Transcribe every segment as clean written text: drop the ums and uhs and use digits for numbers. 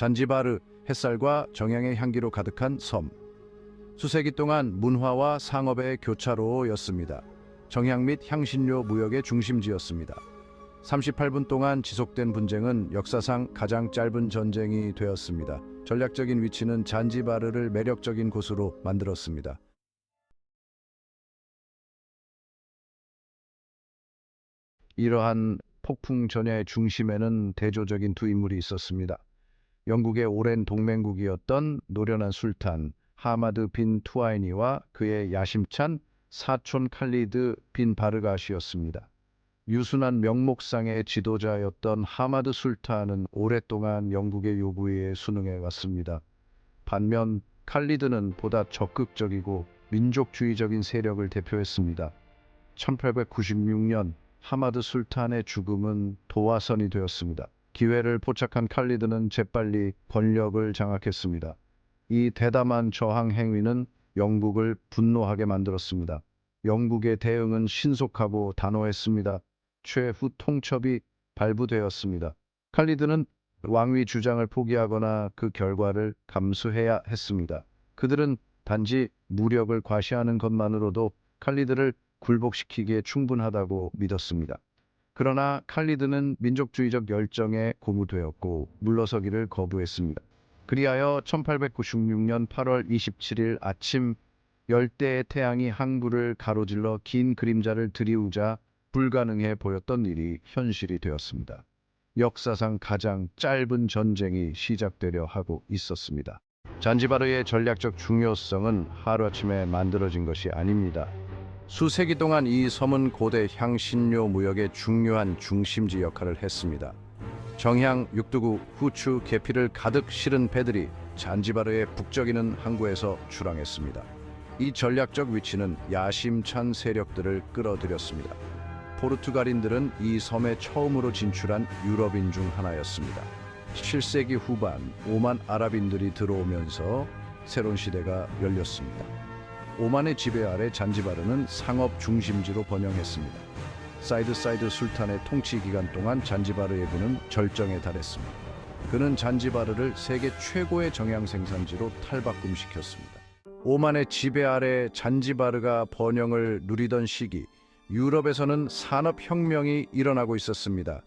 잔지바르, 햇살과 정향의 향기로 가득한 섬. 수세기 동안 문화와 상업의 교차로였습니다. 정향 및 향신료 무역의 중심지였습니다. 38분 동안 지속된 분쟁은 역사상 가장 짧은 전쟁이 되었습니다. 전략적인 위치는 잔지바르를 매력적인 곳으로 만들었습니다. 이러한 폭풍 전야의 중심에는 대조적인 두 인물이 있었습니다. 영국의 오랜 동맹국이었던 노련한 술탄 하마드 빈 투아이니와 그의 야심찬 사촌 칼리드 빈 바르가시였습니다. 유순한 명목상의 지도자였던 하마드 술탄은 오랫동안 영국의 요구에 순응해 왔습니다. 반면 칼리드는 보다 적극적이고 민족주의적인 세력을 대표했습니다. 1896년 하마드 술탄의 죽음은 도화선이 되었습니다. 기회를 포착한 칼리드는 재빨리 권력을 장악했습니다. 이 대담한 저항 행위는 영국을 분노하게 만들었습니다. 영국의 대응은 신속하고 단호했습니다. 최후 통첩이 발부되었습니다. 칼리드는 왕위 주장을 포기하거나 그 결과를 감수해야 했습니다. 그들은 단지 무력을 과시하는 것만으로도 칼리드를 굴복시키기에 충분하다고 믿었습니다. 그러나 칼리드는 민족주의적 열정에 고무되었고 물러서기를 거부했습니다. 그리하여 1896년 8월 27일 아침 열대의 태양이 항구를 가로질러 긴 그림자를 드리우자 불가능해 보였던 일이 현실이 되었습니다. 역사상 가장 짧은 전쟁이 시작되려 하고 있었습니다. 잔지바르의 전략적 중요성은 하루아침에 만들어진 것이 아닙니다. 수세기 동안 이 섬은 고대 향신료 무역의 중요한 중심지 역할을 했습니다. 정향, 육두구, 후추, 계피를 가득 실은 배들이 잔지바르의 북적이는 항구에서 출항했습니다. 이 전략적 위치는 야심찬 세력들을 끌어들였습니다. 포르투갈인들은 이 섬에 처음으로 진출한 유럽인 중 하나였습니다. 7세기 후반 오만 아랍인들이 들어오면서 새로운 시대가 열렸습니다. 오만의 지배 아래 잔지바르는 상업 중심지로 번영했습니다. 사이드 술탄의 통치 기간 동안 잔지바르의 부는 절정에 달했습니다. 그는 잔지바르를 세계 최고의 정향 생산지로 탈바꿈시켰습니다. 오만의 지배 아래 잔지바르가 번영을 누리던 시기, 유럽에서는 산업혁명이 일어나고 있었습니다.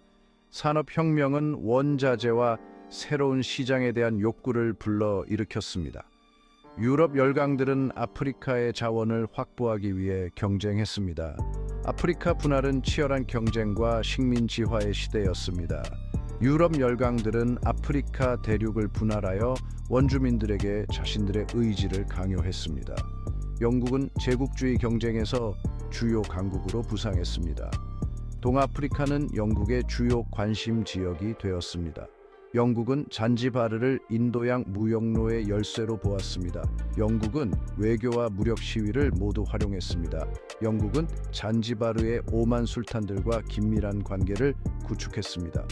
산업혁명은 원자재와 새로운 시장에 대한 욕구를 불러일으켰습니다. 유럽 열강들은 아프리카의 자원을 확보하기 위해 경쟁했습니다. 아프리카 분할은 치열한 경쟁과 식민지화의 시대였습니다. 유럽 열강들은 아프리카 대륙을 분할하여 원주민들에게 자신들의 의지를 강요했습니다. 영국은 제국주의 경쟁에서 주요 강국으로 부상했습니다. 동아프리카는 영국의 주요 관심 지역이 되었습니다. 영국은 잔지바르를 인도양 무역로의 열쇠로 보았습니다. 영국은 외교와 무력 시위를 모두 활용했습니다. 영국은 잔지바르의 오만 술탄들과 긴밀한 관계를 구축했습니다.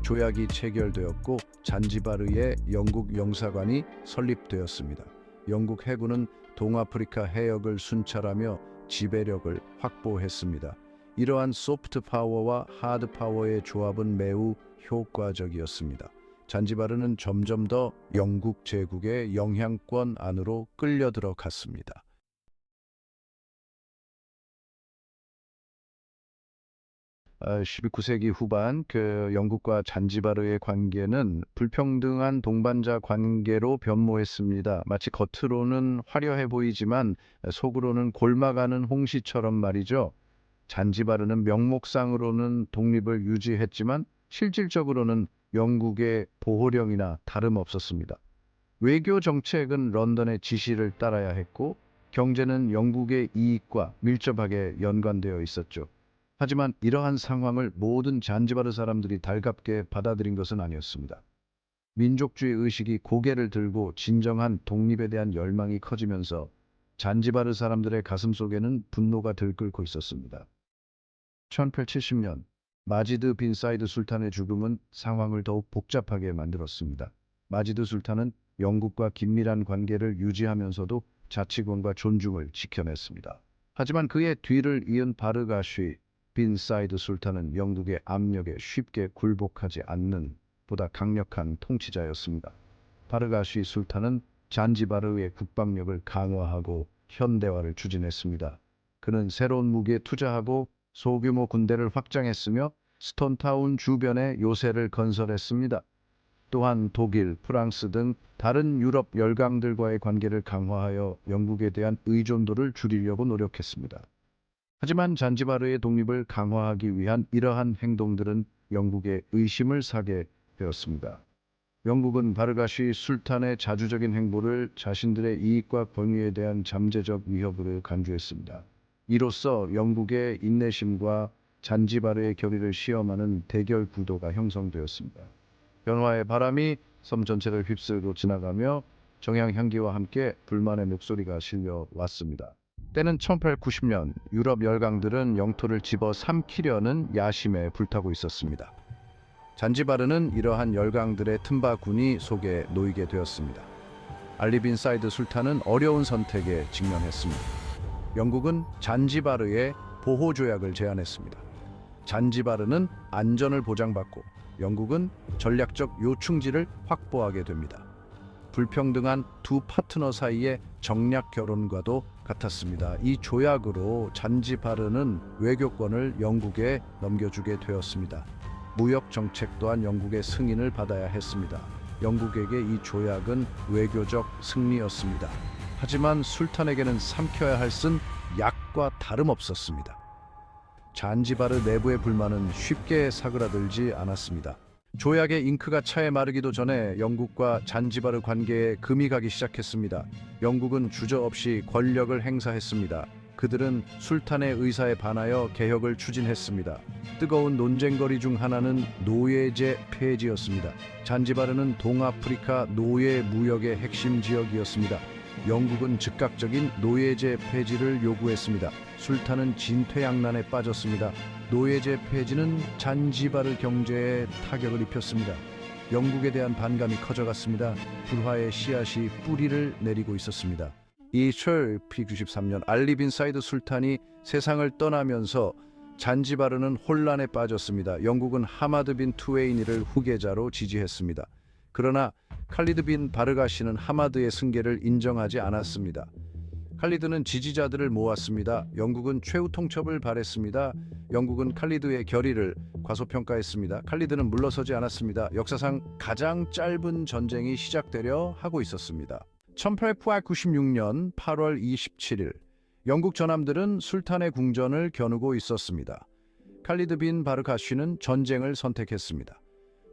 조약이 체결되었고 잔지바르의 영국 영사관이 설립되었습니다. 영국 해군은 동아프리카 해역을 순찰하며 지배력을 확보했습니다. 이러한 소프트 파워와 하드 파워의 조합은 매우 효과적이었습니다. 잔지바르는 점점 더 영국 제국의 영향권 안으로 끌려 들어갔습니다. 19세기 후반 영국과 잔지바르의 관계는 불평등한 동반자 관계로 변모했습니다. 마치 겉으로는 화려해 보이지만 속으로는 골마가는 홍시처럼 말이죠. 잔지바르는 명목상으로는 독립을 유지했지만 실질적으로는 영국의 보호령이나 다름없었습니다. 외교 정책은 런던의 지시를 따라야 했고 경제는 영국의 이익과 밀접하게 연관되어 있었죠. 하지만 이러한 상황을 모든 잔지바르 사람들이 달갑게 받아들인 것은 아니었습니다. 민족주의 의식이 고개를 들고 진정한 독립에 대한 열망이 커지면서 잔지바르 사람들의 가슴 속에는 분노가 들끓고 있었습니다. 1870년 마지드 빈 사이드 술탄의 죽음은 상황을 더욱 복잡하게 만들었습니다. 마지드 술탄은 영국과 긴밀한 관계를 유지하면서도 자치권과 존중을 지켜냈습니다. 하지만 그의 뒤를 이은 바르가시 빈 사이드 술탄은 영국의 압력에 쉽게 굴복하지 않는 보다 강력한 통치자였습니다. 바르가시 술탄은 잔지바르의 국방력을 강화하고 현대화를 추진했습니다. 그는 새로운 무기에 투자하고 소규모 군대를 확장했으며 스톤타운 주변에 요새를 건설했습니다. 또한 독일, 프랑스 등 다른 유럽 열강들과의 관계를 강화하여 영국에 대한 의존도를 줄이려고 노력했습니다. 하지만 잔지바르의 독립을 강화하기 위한 이러한 행동들은 영국의 의심을 사게 되었습니다. 영국은 바르가시 술탄의 자주적인 행보를 자신들의 이익과 권위에 대한 잠재적 위협으로 간주했습니다. 이로써 영국의 인내심과 잔지바르의 결의를 시험하는 대결 구도가 형성되었습니다. 변화의 바람이 섬 전체를 휩쓸고 지나가며 정향 향기와 함께 불만의 목소리가 실려왔습니다. 때는 1890년 유럽 열강들은 영토를 집어삼키려는 야심에 불타고 있었습니다. 잔지바르는 이러한 열강들의 틈바구니 속에 놓이게 되었습니다. 알리 빈 사이드 술탄은 어려운 선택에 직면했습니다. 영국은 잔지바르의 보호 조약을 제안했습니다. 잔지바르는 안전을 보장받고 영국은 전략적 요충지를 확보하게 됩니다. 불평등한 두 파트너 사이의 정략 결혼과도 같았습니다. 이 조약으로 잔지바르는 외교권을 영국에 넘겨주게 되었습니다. 무역 정책 또한 영국의 승인을 받아야 했습니다. 영국에게 이 조약은 외교적 승리였습니다. 하지만 술탄에게는 삼켜야 할 쓴 약과 다름없었습니다. 잔지바르 내부의 불만은 쉽게 사그라들지 않았습니다. 조약의 잉크가 차에 마르기도 전에 영국과 잔지바르 관계에 금이 가기 시작했습니다. 영국은 주저없이 권력을 행사했습니다. 그들은 술탄의 의사에 반하여 개혁을 추진했습니다. 뜨거운 논쟁거리 중 하나는 노예제 폐지였습니다. 잔지바르는 동아프리카 노예 무역의 핵심 지역이었습니다. 영국은 즉각적인 노예제 폐지를 요구했습니다. 술탄은 진퇴양난에 빠졌습니다. 노예제 폐지는 잔지바르 경제에 타격을 입혔습니다. 영국에 대한 반감이 커져갔습니다. 불화의 씨앗이 뿌리를 내리고 있었습니다. 이 1893년 알리 빈 사이드 술탄이 세상을 떠나면서 잔지바르는 혼란에 빠졌습니다. 영국은 하마드 빈 투웨이니를 후계자로 지지했습니다. 그러나 칼리드 빈 바르가시는 하마드의 승계를 인정하지 않았습니다. 칼리드는 지지자들을 모았습니다. 영국은 최후 통첩을 바랬습니다. 영국은 칼리드의 결의를 과소평가했습니다. 칼리드는 물러서지 않았습니다. 역사상 가장 짧은 전쟁이 시작되려 하고 있었습니다. 1896년 8월 27일 영국 전함들은 술탄의 궁전을 겨누고 있었습니다. 칼리드 빈 바르가시는 전쟁을 선택했습니다.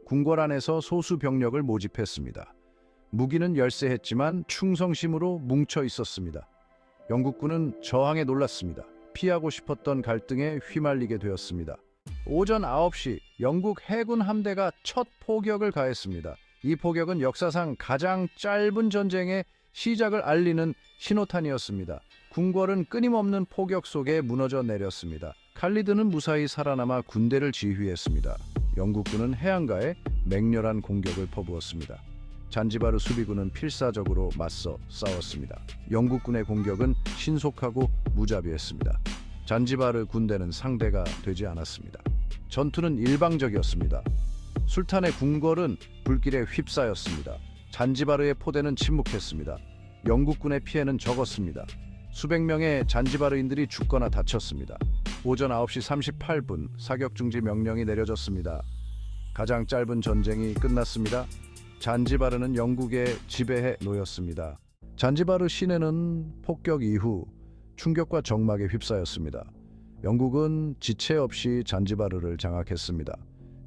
궁궐 안에서 소수 병력을 모집했습니다. 무기는 열세했지만 충성심으로 뭉쳐 있었습니다. 영국군은 저항에 놀랐습니다. 피하고 싶었던 갈등에 휘말리게 되었습니다. 오전 9시 영국 해군 함대가 첫 포격을 가했습니다. 이 포격은 역사상 가장 짧은 전쟁의 시작을 알리는 신호탄이었습니다. 궁궐은 끊임없는 포격 속에 무너져 내렸습니다. 칼리드는 무사히 살아남아 군대를 지휘했습니다. 영국군은 해안가에 맹렬한 공격을 퍼부었습니다. 잔지바르 수비군은 필사적으로 맞서 싸웠습니다. 영국군의 공격은 신속하고 무자비했습니다. 잔지바르 군대는 상대가 되지 않았습니다. 전투는 일방적이었습니다. 술탄의 궁궐은 불길에 휩싸였습니다. 잔지바르의 포대는 침묵했습니다. 영국군의 피해는 적었습니다. 수백 명의 잔지바르인들이 죽거나 다쳤습니다. 오전 9시 38분 사격 중지 명령이 내려졌습니다. 가장 짧은 전쟁이 끝났습니다. 잔지바르는 영국의 지배에 놓였습니다. 잔지바르 시내는 폭격 이후 충격과 적막에 휩싸였습니다. 영국은 지체 없이 잔지바르를 장악했습니다.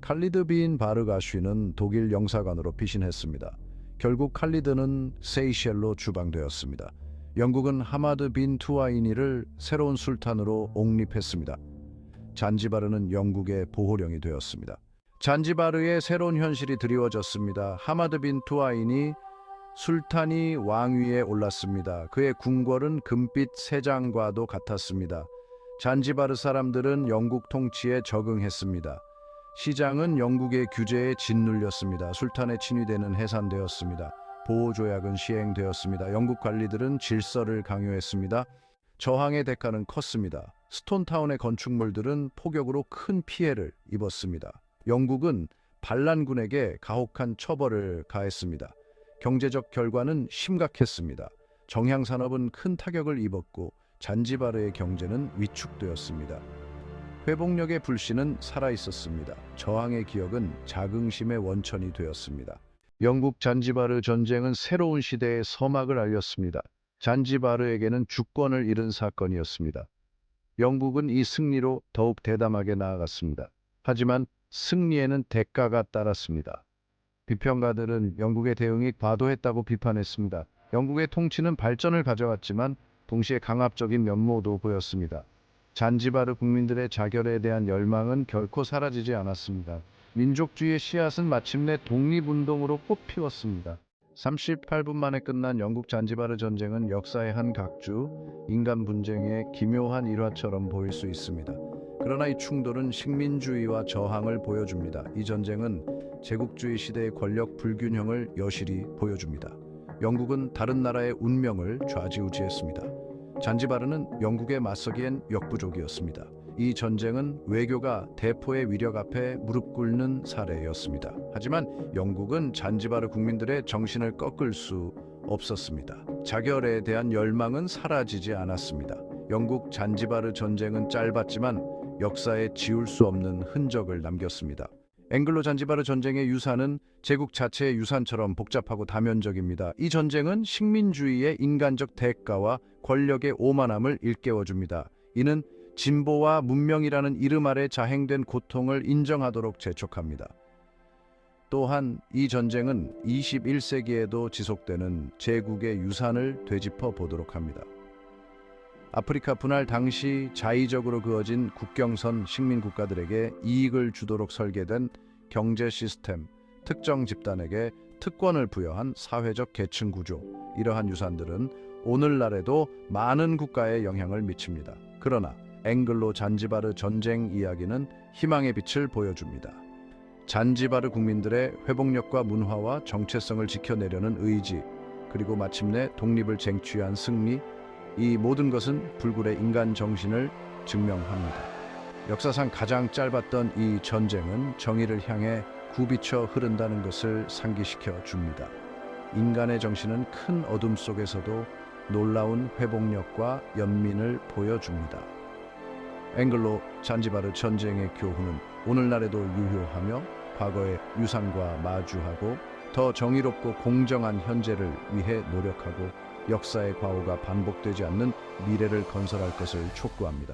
칼리드 빈 바르가쉬는 독일 영사관으로 피신했습니다. 결국 칼리드는 세이셸로 추방되었습니다. 영국은 하마드 빈 투아이니를 새로운 술탄으로 옹립했습니다. 잔지바르는 영국의 보호령이 되었습니다. 잔지바르의 새로운 현실이 드리워졌습니다. 하마드 빈 투아이니 술탄이 왕위에 올랐습니다. 그의 궁궐은 금빛 세장과도 같았습니다. 잔지바르 사람들은 영국 통치에 적응했습니다. 시장은 영국의 규제에 짓눌렸습니다. 술탄에 친위되는 해산되었습니다. 보호조약은 시행되었습니다. 영국 관리들은 질서를 강요했습니다. 저항의 대가는 컸습니다. 스톤타운의 건축물들은 폭격으로 큰 피해를 입었습니다. 영국은 반란군에게 가혹한 처벌을 가했습니다. 경제적 결과는 심각했습니다. 정향산업은 큰 타격을 입었고 잔지바르의 경제는 위축되었습니다. 회복력의 불씨는 살아있었습니다. 저항의 기억은 자긍심의 원천이 되었습니다. 영국 잔지바르 전쟁은 새로운 시대의 서막을 알렸습니다. 잔지바르에게는 주권을 잃은 사건이었습니다. 영국은 이 승리로 더욱 대담하게 나아갔습니다. 하지만 승리에는 대가가 따랐습니다. 비평가들은 영국의 대응이 과도했다고 비판했습니다. 영국의 통치는 발전을 가져왔지만 동시에 강압적인 면모도 보였습니다. 잔지바르 국민들의 자결에 대한 열망은 결코 사라지지 않았습니다. 민족주의의 씨앗은 마침내 독립운동으로 꽃피웠습니다. 38분 만에 끝난 영국 잔지바르 전쟁은 역사의 한 각주, 인간 분쟁의 기묘한 일화처럼 보일 수 있습니다. 그러나 이 충돌은 식민주의와 저항을 보여줍니다. 이 전쟁은 제국주의 시대의 권력 불균형을 여실히 보여줍니다. 영국은 다른 나라의 운명을 좌지우지했습니다. 잔지바르는 영국에 맞서기엔 역부족이었습니다. 이 전쟁은 외교가 대포의 위력 앞에 무릎 꿇는 사례였습니다. 하지만 영국은 잔지바르 국민들의 정신을 꺾을 수 없었습니다. 자결에 대한 열망은 사라지지 않았습니다. 영국 잔지바르 전쟁은 짧았지만 역사에 지울 수 없는 흔적을 남겼습니다. 앵글로 잔지바르 전쟁의 유산은 제국 자체의 유산처럼 복잡하고 다면적입니다. 이 전쟁은 식민주의의 인간적 대가와 권력의 오만함을 일깨워줍니다. 이는 진보와 문명이라는 이름 아래 자행된 고통을 인정하도록 재촉합니다. 또한 이 전쟁은 21세기에도 지속되는 제국의 유산을 되짚어 보도록 합니다. 아프리카 분할 당시 자의적으로 그어진 국경선 식민 국가들에게 이익을 주도록 설계된 경제 시스템, 특정 집단에게 특권을 부여한 사회적 계층 구조, 이러한 유산들은 오늘날에도 많은 국가에 영향을 미칩니다. 그러나 앵글로 잔지바르 전쟁 이야기는 희망의 빛을 보여줍니다. 잔지바르 국민들의 회복력과 문화와 정체성을 지켜내려는 의지, 그리고 마침내 독립을 쟁취한 승리, 이 모든 것은 불굴의 인간 정신을 증명합니다. 역사상 가장 짧았던 이 전쟁은 정의를 향해 굽이쳐 흐른다는 것을 상기시켜 줍니다. 인간의 정신은 큰 어둠 속에서도 놀라운 회복력과 연민을 보여줍니다. 앵글로 잔지바르 전쟁의 교훈은 오늘날에도 유효하며 과거의 유산과 마주하고 더 정의롭고 공정한 현재를 위해 노력하고 역사의 과오가 반복되지 않는 미래를 건설할 것을 촉구합니다.